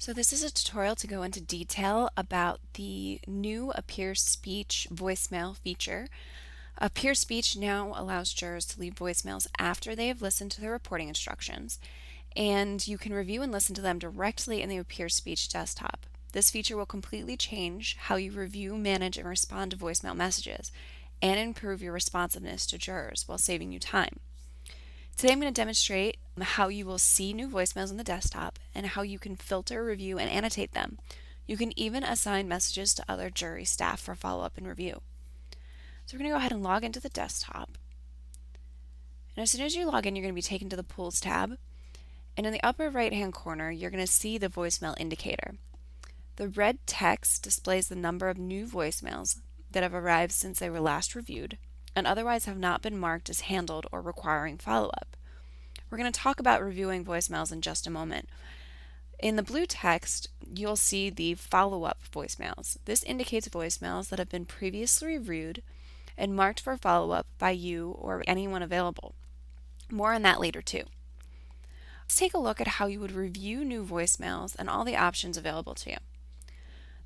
So this is a tutorial to go into detail about the new Appear Speech voicemail feature. Appear Speech now allows jurors to leave voicemails after they have listened to the reporting instructions, and you can review and listen to them directly in the Appear Speech desktop. This feature will completely change how you review, manage, and respond to voicemail messages, and improve your responsiveness to jurors while saving you time. Today I'm going to demonstrate how you will see new voicemails on the desktop and how you can filter, review, and annotate them. You can even assign messages to other jury staff for follow-up and review. So we're going to go ahead and log into the desktop. And as soon as you log in, you're going to be taken to the Pools tab. And in the upper right-hand corner, you're going to see the voicemail indicator. The red text displays the number of new voicemails that have arrived since they were last reviewed and otherwise have not been marked as handled or requiring follow-up. We're going to talk about reviewing voicemails in just a moment. In the blue text, you'll see the follow-up voicemails. This indicates voicemails that have been previously reviewed and marked for follow-up by you or anyone available. More on that later too. Let's take a look at how you would review new voicemails and all the options available to you.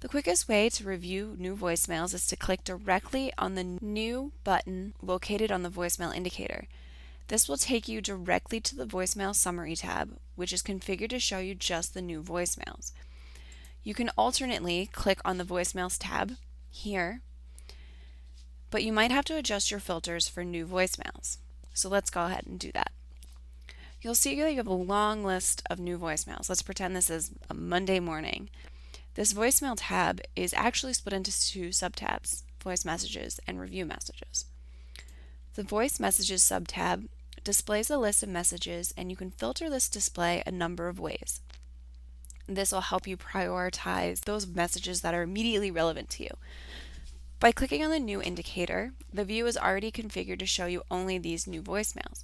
The quickest way to review new voicemails is to click directly on the New button located on the voicemail indicator. This will take you directly to the Voicemail Summary tab, which is configured to show you just the new voicemails. You can alternately click on the Voicemails tab here, but you might have to adjust your filters for new voicemails. So let's go ahead and do that. You'll see that you have a long list of new voicemails. Let's pretend this is a Monday morning. This voicemail tab is actually split into two subtabs, voice messages and review messages. The voice messages subtab displays a list of messages, and you can filter this display a number of ways. This will help you prioritize those messages that are immediately relevant to you. By clicking on the new indicator, the view is already configured to show you only these new voicemails.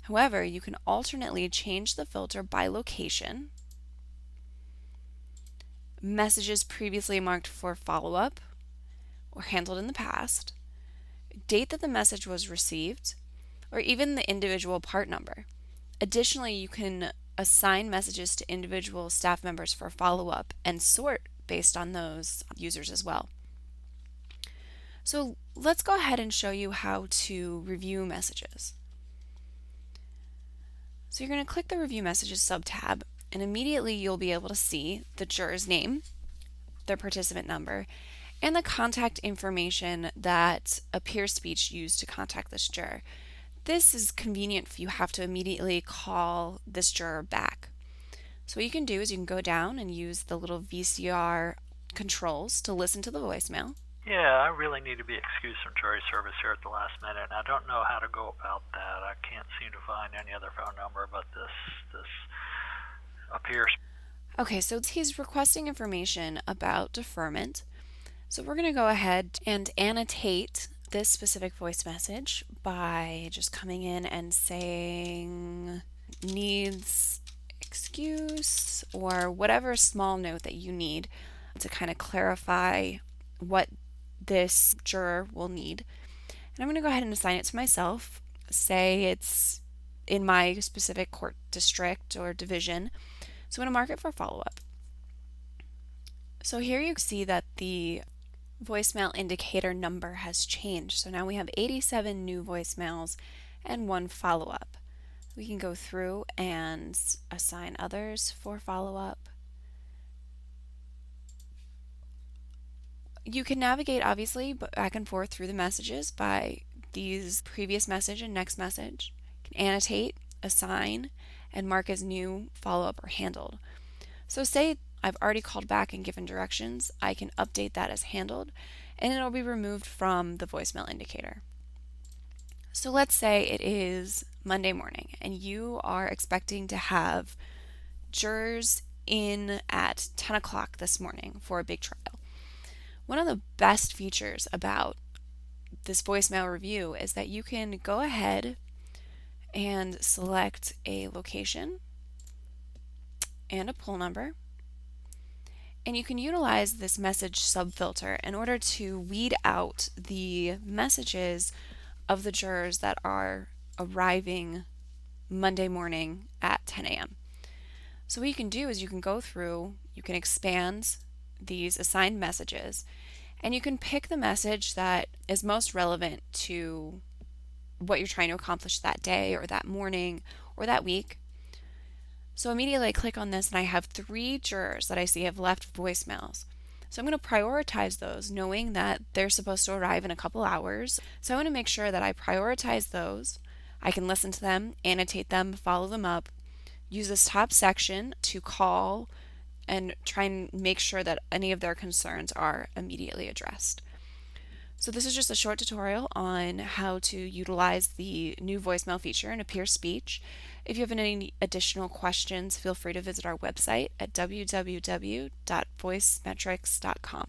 However, you can alternately change the filter by location, messages previously marked for follow-up or handled in the past, date that the message was received, or even the individual part number. Additionally, you can assign messages to individual staff members for follow-up and sort based on those users as well. So let's go ahead and show you how to review messages. So you're going to click the Review Messages subtab, and immediately you'll be able to see the juror's name, their participant number, and the contact information that Appear Speech used to contact this juror. This is convenient if you have to immediately call this juror back. So what you can do is you can go down and use the little VCR controls to listen to the voicemail. Yeah, I really need to be excused from jury service here at the last minute, and I don't know how to go about that. I can't seem to find any other phone number but this appears. Okay, so he's requesting information about deferment. So we're going to go ahead and annotate this specific voice message by just coming in and saying needs excuse or whatever small note that you need to kind of clarify what this juror will need. And I'm going to go ahead and assign it to myself. Say it's in my specific court district or division. So I'm going to mark it for follow-up. So here you see that the voicemail indicator number has changed. So now we have 87 new voicemails and one follow-up. We can go through and assign others for follow-up. You can navigate obviously back and forth through the messages by these previous message and next message. You can annotate, assign, and mark as new, follow-up, or handled. So say I've already called back and given directions, I can update that as handled, and it'll be removed from the voicemail indicator. So let's say it is Monday morning, and you are expecting to have jurors in at 10 o'clock this morning for a big trial. One of the best features about this voicemail review is that you can go ahead and select a location and a poll number, and you can utilize this message subfilter in order to weed out the messages of the jurors that are arriving Monday morning at 10 a.m. So what you can do is you can go through, you can expand these assigned messages, and you can pick the message that is most relevant to what you're trying to accomplish that day or that morning or that week. So immediately I click on this and I have 3 jurors that I see have left voicemails. So I'm going to prioritize those knowing that they're supposed to arrive in a couple hours. So I want to make sure that I prioritize those. I can listen to them, annotate them, follow them up, use this top section to call and try and make sure that any of their concerns are immediately addressed. So this is just a short tutorial on how to utilize the new voicemail feature in Appear Speech. If you have any additional questions, feel free to visit our website at www.voicemetrics.com.